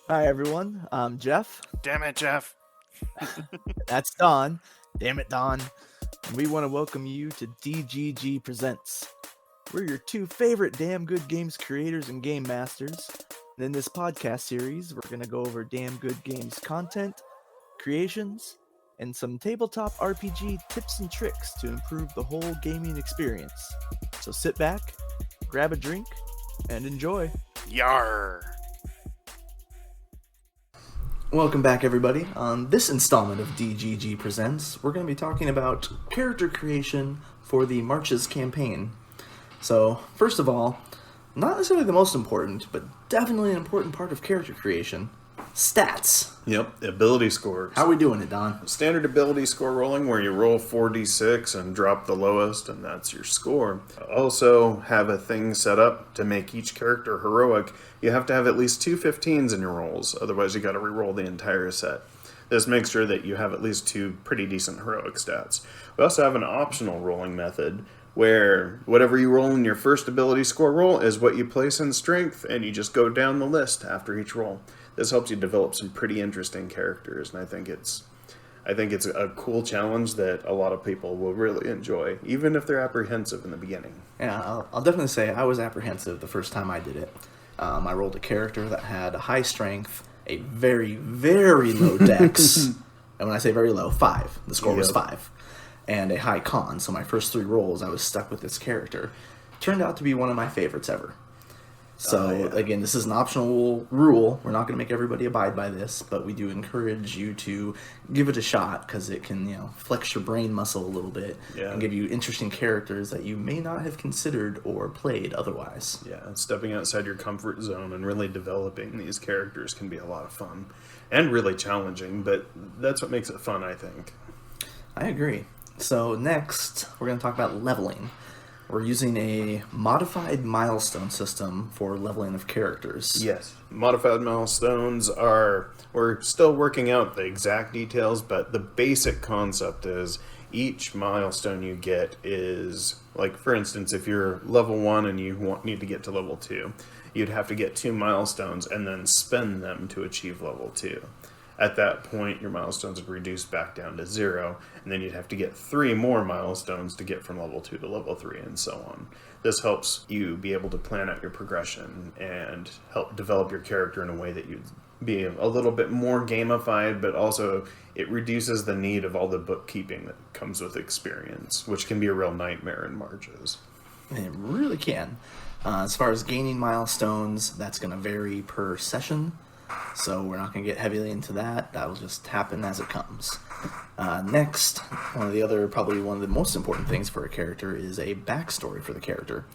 Hi everyone, I'm Jeff. Damn it, Jeff. That's Don. Damn it, Don. And we want to welcome you to DGG Presents. We're your two favorite damn good games creators and game masters. And in this podcast series, we're going to go over damn good games content, creations, and some tabletop RPG tips and tricks to improve the whole gaming experience. So sit back, grab a drink, and enjoy. Yar. Welcome back, everybody. On this installment of DGG Presents, we're going to be talking about character creation for the Marches campaign. So, first of all, not necessarily the most important, but definitely an important part of character creation, stats. Yep, ability scores. How are we doing it, Don? Standard ability score rolling where you roll 4d6 and drop the lowest, and that's your score. Also, have a thing set up to make each character heroic. You have to have at least two 15s in your rolls, otherwise you gotta re-roll the entire set. This makes sure that you have at least two pretty decent heroic stats. We also have an optional rolling method where whatever you roll in your first ability score roll is what you place in strength, and you just go down the list after each roll. This helps you develop some pretty interesting characters, and I think it's a cool challenge that a lot of people will really enjoy, even if they're apprehensive in the beginning. Yeah, I'll definitely say I was apprehensive the first time I did it. I rolled a character that had a high strength, a very, very low dex, and when I say very low, 5. The score was 5. And a high con, so my first 3 rolls I was stuck with this character. Turned out to be one of my favorites ever. So, again, this is an optional rule. We're not going to make everybody abide by this, but we do encourage you to give it a shot, because it can, flex your brain muscle a little bit and give you interesting characters that you may not have considered or played otherwise. Yeah, stepping outside your comfort zone and really developing these characters can be a lot of fun and really challenging, but that's what makes it fun, I think. I agree. So next, we're going to talk about leveling. We're using a modified milestone system for leveling of characters. Yes. Modified milestones we're still working out the exact details, but the basic concept is each milestone you get is, like, for instance, if you're level 1 and you need to get to level 2, you'd have to get 2 milestones and then spend them to achieve level 2. At that point, your milestones would reduce back down to 0, and then you'd have to get 3 more milestones to get from level 2 to level 3, and so on. This helps you be able to plan out your progression and help develop your character in a way that you'd be a little bit more gamified, but also it reduces the need of all the bookkeeping that comes with experience, which can be a real nightmare in Marches. It really can. As far as gaining milestones, that's going to vary per session. So we're not going to get heavily into that. That'll just happen as it comes. Next, probably one of the most important things for a character is a backstory for the character.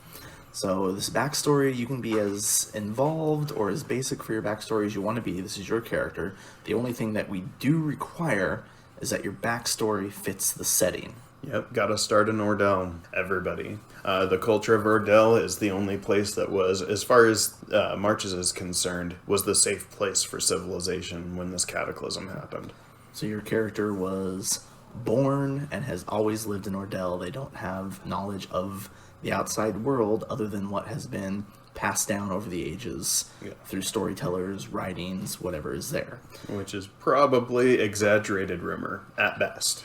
So this backstory, you can be as involved or as basic for your backstory as you want to be. This is your character. The only thing that we do require is that your backstory fits the setting. Yep, gotta start in Ordell, everybody. The culture of Ordell is the only place that was, as far as Marches is concerned, was the safe place for civilization when this cataclysm happened. So your character was born and has always lived in Ordell. They don't have knowledge of the outside world other than what has been passed down over the ages through storytellers, writings, whatever is there. Which is probably exaggerated rumor, at best.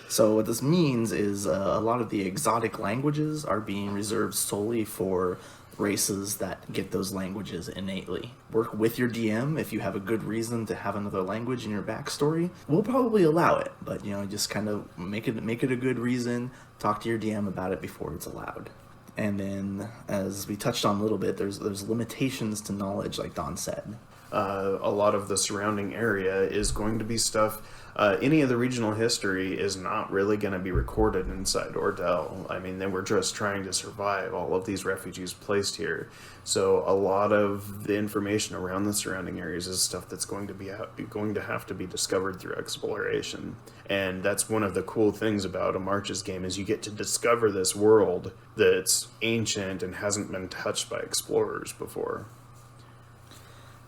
So what this means is a lot of the exotic languages are being reserved solely for races that get those languages innately. Work with your DM if you have a good reason to have another language in your backstory. We'll probably allow it, but just kind of make it a good reason. Talk to your DM about it before it's allowed. And then, as we touched on a little bit, there's limitations to knowledge, like Don said. A lot of the surrounding area is going to be stuff. Any of the regional history is not really going to be recorded inside Ordell. I mean, they were just trying to survive, all of these refugees placed here. So a lot of the information around the surrounding areas is stuff that's going to have to be discovered through exploration. And that's one of the cool things about a Marches game, is you get to discover this world that's ancient and hasn't been touched by explorers before.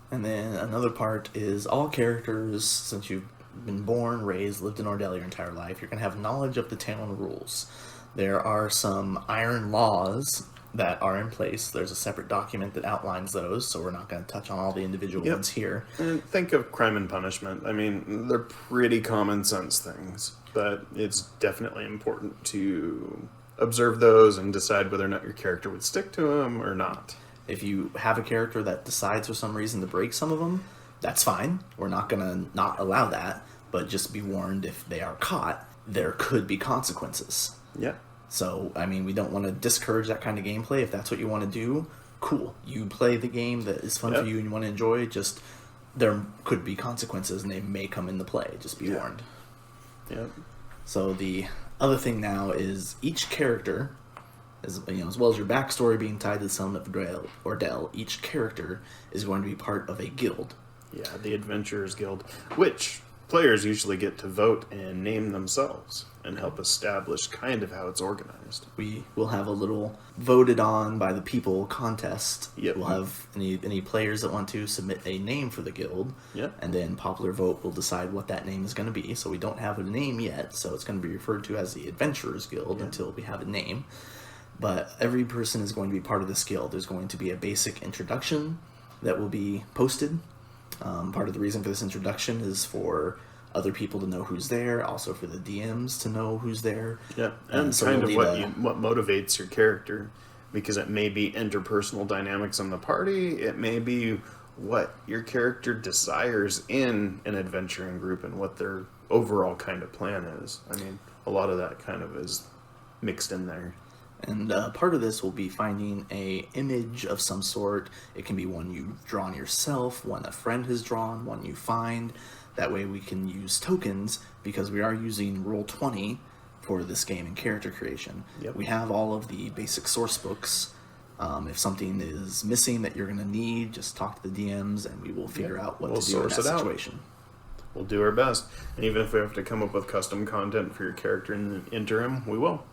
And then another part is all characters, since you've been born, raised, lived in Ordell your entire life, you're going to have knowledge of the town rules. There are some iron laws that are in place. There's a separate document that outlines those, so we're not going to touch on all the individual ones here. And think of crime and punishment. I mean, they're pretty common sense things, but it's definitely important to observe those and decide whether or not your character would stick to them or not. If you have a character that decides for some reason to break some of them, that's fine. We're not going to not allow that, but just be warned, if they are caught, there could be consequences. Yeah. So, I mean, we don't want to discourage that kind of gameplay. If that's what you want to do, cool. You play the game that is fun for you and you want to enjoy, just there could be consequences and they may come into play. Just be warned. Yeah. So the other thing now is each character, as well as your backstory being tied to the settlement of Ordell, each character is going to be part of a guild. Yeah, the Adventurers Guild, which players usually get to vote and name themselves and help establish kind of how it's organized. We will have a little voted on by the people contest. Yep. We'll have any players that want to submit a name for the guild. Yep. And then popular vote will decide what that name is going to be. So we don't have a name yet, so it's going to be referred to as the Adventurers Guild until we have a name. But every person is going to be part of this guild. There's going to be a basic introduction that will be posted. Part of the reason for this introduction is for other people to know who's there, also for the DMs to know who's there. Yeah, and so kind of what motivates your character, because it may be interpersonal dynamics in the party, it may be what your character desires in an adventuring group and what their overall kind of plan is. I mean, a lot of that kind of is mixed in there. And part of this will be finding a image of some sort. It can be one you've drawn yourself, one a friend has drawn, one you find. That way we can use tokens, because we are using Roll20 for this game and character creation. Yep. We have all of the basic source books. If something is missing that you're going to need, just talk to the DMs and we will figure out what to do in that situation. We'll do our best. And even if we have to come up with custom content for your character in the interim, we will.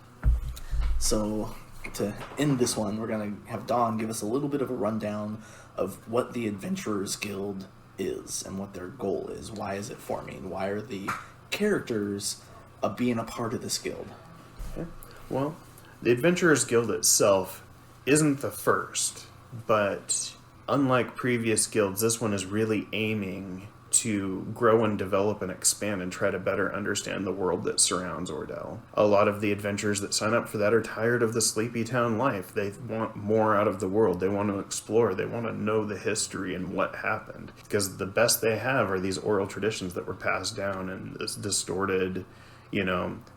So, to end this one, we're going to have Don give us a little bit of a rundown of what the Adventurers Guild is and what their goal is. Why is it forming? Why are the characters being a part of this guild? Okay. Well, the Adventurers Guild itself isn't the first, but unlike previous guilds, this one is really aiming to grow and develop and expand and try to better understand the world that surrounds Ordell. A lot of the adventurers that sign up for that are tired of the sleepy town life. They want more out of the world. They want to explore. They want to know the history and what happened. Because the best they have are these oral traditions that were passed down in this distorted,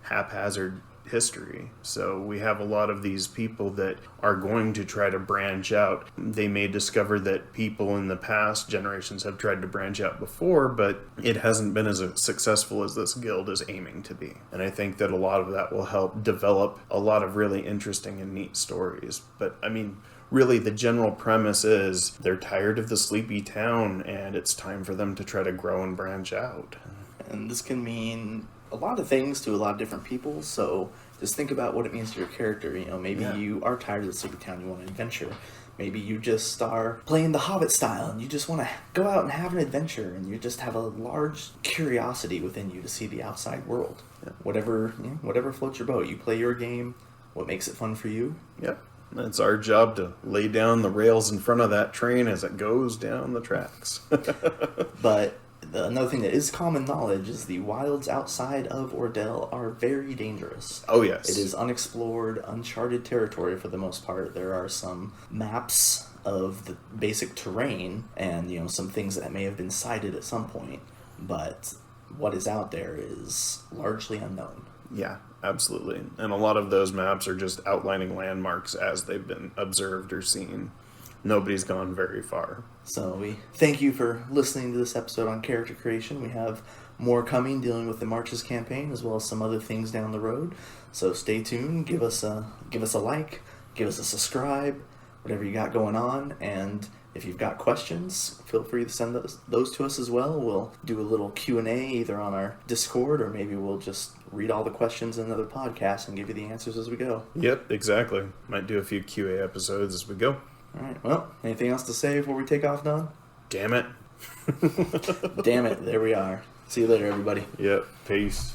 haphazard history. So we have a lot of these people that are going to try to branch out. They may discover that people in the past generations have tried to branch out before, but it hasn't been as successful as this guild is aiming to be. And I think that a lot of that will help develop a lot of really interesting and neat stories. But I mean, really the general premise is they're tired of the sleepy town and it's time for them to try to grow and branch out. And this can mean a lot of things to a lot of different people, so just think about what it means to your character. Maybe you are tired of the sleepy town, you want an adventure. Maybe you just are playing the Hobbit style and you just want to go out and have an adventure, and you just have a large curiosity within you to see the outside world. Whatever floats your boat. You play your game, what makes it fun for you. Yep. It's our job to lay down the rails in front of that train as it goes down the tracks. But another thing that is common knowledge is the wilds outside of Ordell are very dangerous. Oh, yes. It is unexplored, uncharted territory for the most part. There are some maps of the basic terrain and, some things that may have been sighted at some point. But what is out there is largely unknown. Yeah, absolutely. And a lot of those maps are just outlining landmarks as they've been observed or seen. Nobody's gone very far. So we thank you for listening to this episode on character creation. We have more coming dealing with the Marches campaign as well as some other things down the road. So stay tuned. Give us a like, give us a subscribe, whatever you got going on. And if you've got questions, feel free to send those to us as well. We'll do a little Q&A either on our Discord, or maybe we'll just read all the questions in another podcast and give you the answers as we go. Yep, exactly. Might do a few QA episodes as we go. All right. Well, anything else to say before we take off, Don? Damn it. Damn it. There we are. See you later, everybody. Yep. Peace.